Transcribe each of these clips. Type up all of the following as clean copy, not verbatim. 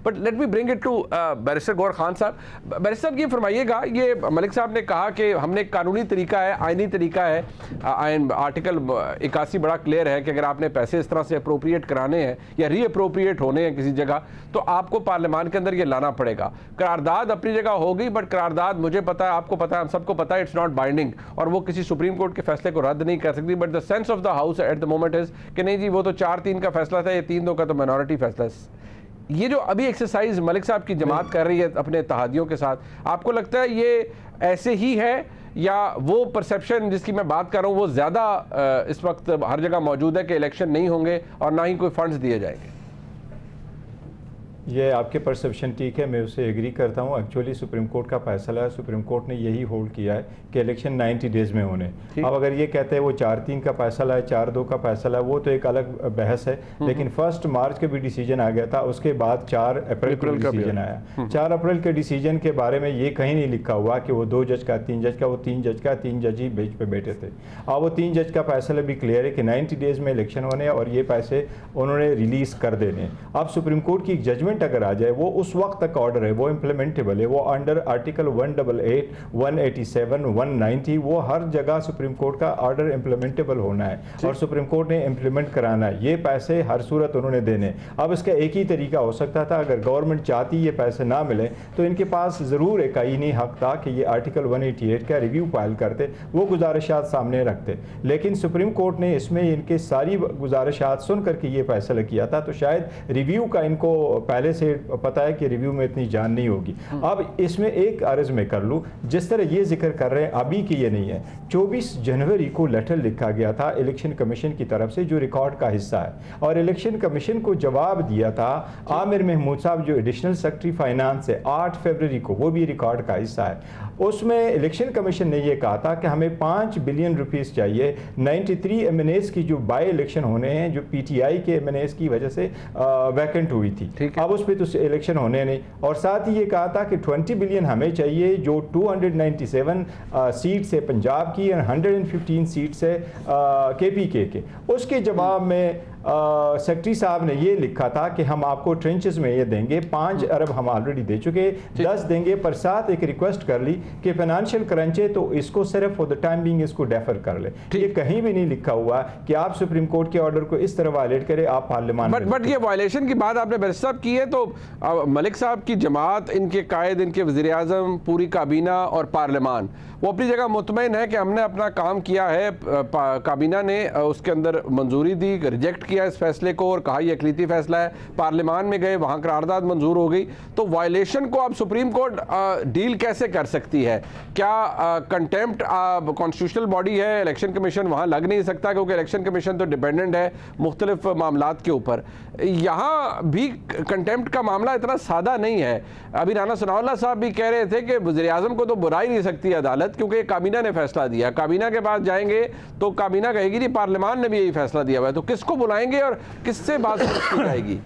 But let me bring it to barrister Gauhar Khan साहब। Barrister साहब ये फरमाइएगा, ये मलिक साहब ने कहा कि हमने कानूनी तरीका है, आइनी तरीका है, आर्टिकल 81 बड़ा क्लियर है कि अगर आपने पैसे इस तरह से अप्रोप्रिएट कराने हैं या री अप्रोप्रिएट होने हैं किसी जगह तो आपको पार्लियामान के अंदर ये लाना पड़ेगा। करारदाद अपनी जगह होगी, बट करारदाद मुझे पता है, आपको पता है, हम सबको पता है, इट्स नॉट बाइंडिंग और वो किसी सुप्रीम कोर्ट के फैसले को रद्द नहीं कर सकती। But the sense of the house at the moment is कि नहीं जी वो तो 4-3 का फैसला था, ये 3-2 का तो माइनॉरिटी फैसला है। ये जो अभी एक्सरसाइज मलिक साहब की जमात कर रही है अपने इत्तेहादियों के साथ, आपको लगता है ये ऐसे ही है या वो परसेप्शन जिसकी मैं बात कर रहा हूँ वो ज़्यादा इस वक्त हर जगह मौजूद है कि इलेक्शन नहीं होंगे और ना ही कोई फंड्स दिए जाएंगे? ये आपके परसेप्शन ठीक है, मैं उससे एग्री करता हूँ। एक्चुअली सुप्रीम कोर्ट का फैसला है, सुप्रीम कोर्ट ने यही होल्ड किया है कि इलेक्शन 90 डेज़ में होने। अब अगर ये कहते हैं वो 4-3 का फैसला है, 4-2 का फैसला है, वो तो एक अलग बहस है। लेकिन 1 मार्च के भी डिसीजन आ गया था, उसके बाद 4 अप्रैल का डिसीजन आया। 4 अप्रैल के डिसीजन के बारे में ये कहीं नहीं लिखा हुआ कि वो 2 जज का, 3 जज का, वो 3 जज का, 3 जज ही बेंच पे बैठे थे। अब वो 3 जज का फैसला भी क्लियर है कि 90 डेज़ में इलेक्शन होने और ये पैसे उन्होंने रिलीज़ कर देने। अब सुप्रीम कोर्ट की जजमेंट अगर आ जाए, वो उस वक्त तक ऑर्डर है, वो इम्प्लीमेंटेबल है, वो अंडर आर्टिकल 188, 187, 190 वो हर जगह सुप्रीम कोर्ट का ऑर्डर इम्प्लीमेंटेबल होना है और सुप्रीम कोर्ट ने इम्प्लीमेंट कराना है। ये पैसे हर सूरत उन्होंने देने। अब इसका एक ही तरीका हो सकता था, अगर गवर्नमेंट चाहती ये पैसे ना मिले तो इनके पास ज़रूर एक आईनी हक था कि ये आर्टिकल 188 का रिव्यू फाइल करते, वो गुजारिशात सामने रखते। लेकिन सुप्रीम कोर्ट ने इसमें इनके सारी गुजारिशात सुन करके ये फैसला किया था, तो शायद रिव्यू का इनको पहले से पता है कि रिव्यू में इतनी जान नहीं होगी। अब इसमें एक अर्ज में कर लूँ, जिस तरह ये जिक्र कर रहे हैं अभी की ये नहीं है, 24 जनवरी को लेटर लिखा गया था इलेक्शन कमीशन की तरफ से जो रिकॉर्ड का हिस्सा है, और इलेक्शन कमीशन को जवाब दिया था आमिर महमूद साहब जो एडिशनल सेक्रेटरी फाइनेंस है 8 फरवरी को, वो भी रिकॉर्ड का हिस्सा है। उसमें इलेक्शन कमीशन ने ये कहा था कि हमें 5 बिलियन रुपीस चाहिए 93 एमएनएस की जो बाई इलेक्शन होने हैं, जो पीटीआई के एमएनएस की वजह से वैकेंट हुई थी। अब उस पर तो इलेक्शन होने नहीं, और साथ ही ये कहा था कि 20 बिलियन हमें चाहिए जो 297 सीट से पंजाब की और 115 सीट से केपीके के। उसके जवाब में सेक्रेटरी साहब ने ये लिखा था कि हम आपको ट्रेंचेस में ये देंगे, 5 अरब हम ऑलरेडी दे चुके, 10 देंगे, पर साथ एक रिक्वेस्ट कर ली कि फाइनेंशियल क्रंच है तो इसको सिर्फ फॉर द टाइम बिंग इसको डेफर कर ले। ये कहीं भी नहीं लिखा हुआ कि आप सुप्रीम कोर्ट के ऑर्डर को इस तरह वायलेट करें, आप पार्लियामान। बट ये वायलेशन की बात आपने बैरिस्टर साहब की है, तो मलिक साहब की जमात, इनके कायद, इनके वज़ीर आज़म, पूरी काबीना और पार्लियामान वो अपनी जगह मुतमईन है कि हमने अपना काम किया है। काबीना ने उसके अंदर मंजूरी दी, रिजेक्ट किया इस फैसले को और कहा यह अक़लीती फैसला है। पार्लियामान में गए, वहाँ करारदाद मंजूर हो गई। तो वायलेशन को अब सुप्रीम कोर्ट डील कैसे कर सकती है? क्या कंटेम्प्ट कॉन्स्टिट्यूशनल बॉडी है, इलेक्शन कमीशन वहाँ लग नहीं सकता क्योंकि इलेक्शन कमीशन तो डिपेंडेंट है मुख्तलिफ मामलात के ऊपर। यहाँ भी कंटेम्प्ट का मामला इतना सादा नहीं है। अभी राना सनाउल्लाह साहब भी कह रहे थे कि वज़ीर आज़म को तो बुरा ही नहीं सकती अदालत क्योंकि काबीना ने फैसला दिया। काबीना के पास जाएंगे तो काबीना कहेगी नहीं पार्लियामान ने भी यही फैसला दिया हुआ है, तो किसको बुलाएंगे और किससे बात की जाएगी?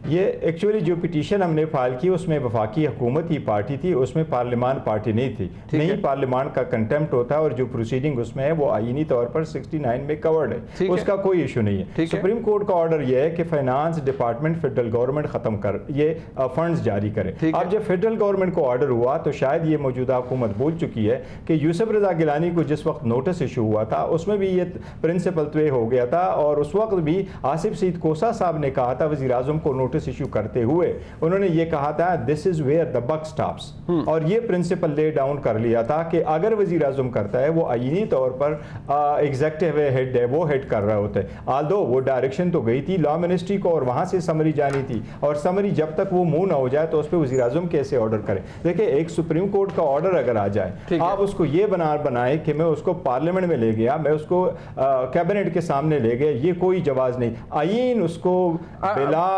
ये एक्चुअली जो पिटीशन हमने फाइल की उसमें वफाकी हुकूमत ही पार्टी थी, उसमें पार्लियामान पार्टी नहीं थी। नहीं पार्लियामान का कंटेम्प्ट होता है और जो प्रोसीडिंग उसमें है वो आईनी तौर पर 69 में कवर्ड है, उसका कोई इशू नहीं है। सुप्रीम कोर्ट का ऑर्डर यह है कि फाइनेंस डिपार्टमेंट फेडरल गवर्नमेंट खत्म कर ये फंड्स जारी करे। अब जब फेडरल गवर्नमेंट को ऑर्डर हुआ तो शायद ये मौजूदा हुकूमत बोल चुकी है कि यूसुफ रजा गिलानी को जिस वक्त नोटिस इशू हुआ था उसमें भी ये प्रिंसिपल तय हो गया था, और उस वक्त भी आसिफ सईद कोसा साहब ने कहा था वज़ीर आज़म को नोटिस इशू करते हुए, उन्होंने ये कहा था this is where the buck stops, और ये प्रिंसिपल ले डाउन कर लिया था कि अगर वज़ीर आज़म करता है वो आईनी तौर पर एग्जीक्यूटिव हेड है वो हेड कर रहा होता है। आल्दो वो डायरेक्शन तो गई थी लॉ मिनिस्ट्री को और वहां से समरी जानी थी, और समरी जब तक वो मुंह ना हो जाए तो उस पर वज़ीर आज़म कैसे ऑर्डर करे? देखिए एक सुप्रीम कोर्ट का ऑर्डर अगर आ जाए, आप उसको ये बनाए कि मैं उसको पार्लियामेंट में ले गया, मैं उसको कैबिनेट के सामने ले गया, ये कोई जवाज नहीं। आईन उसको बिला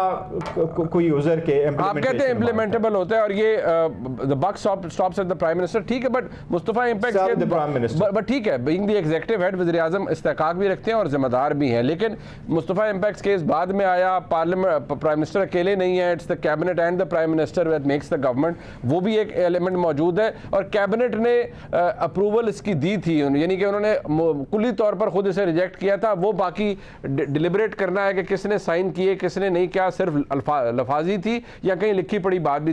कोई यूजर के आप कहते हैं इम्प्लीमेंटेबल होता है और ये the buck stops at the prime minister. ठीक है, बट मुस्तफा इम्पैक्ट बट ठीक है, बीइंग द एग्जीक्यूटिव हेड वज़ीर आज़म इस्तेकाक भी रखते हैं और जिम्मेदार भी हैं, लेकिन मुस्तफा इम्पैक्ट केस बाद में आया, पार्लियामेंट प्राइम मिनिस्टर अकेले नहीं है, it's the cabinet and the prime minister that makes the government, वो भी एक एलिमेंट मौजूद है। और कैबिनेट ने अप्रूवल इसकी दी थी, यानी कि उन्होंने कुल्ली तौर पर खुद इसे रिजेक्ट किया था। वो बाकी डिलिबरेट करना है कि किसने साइन किए किसने नहीं किया, सिर्फ लफाजी थी या कहीं लिखी पड़ी बात भी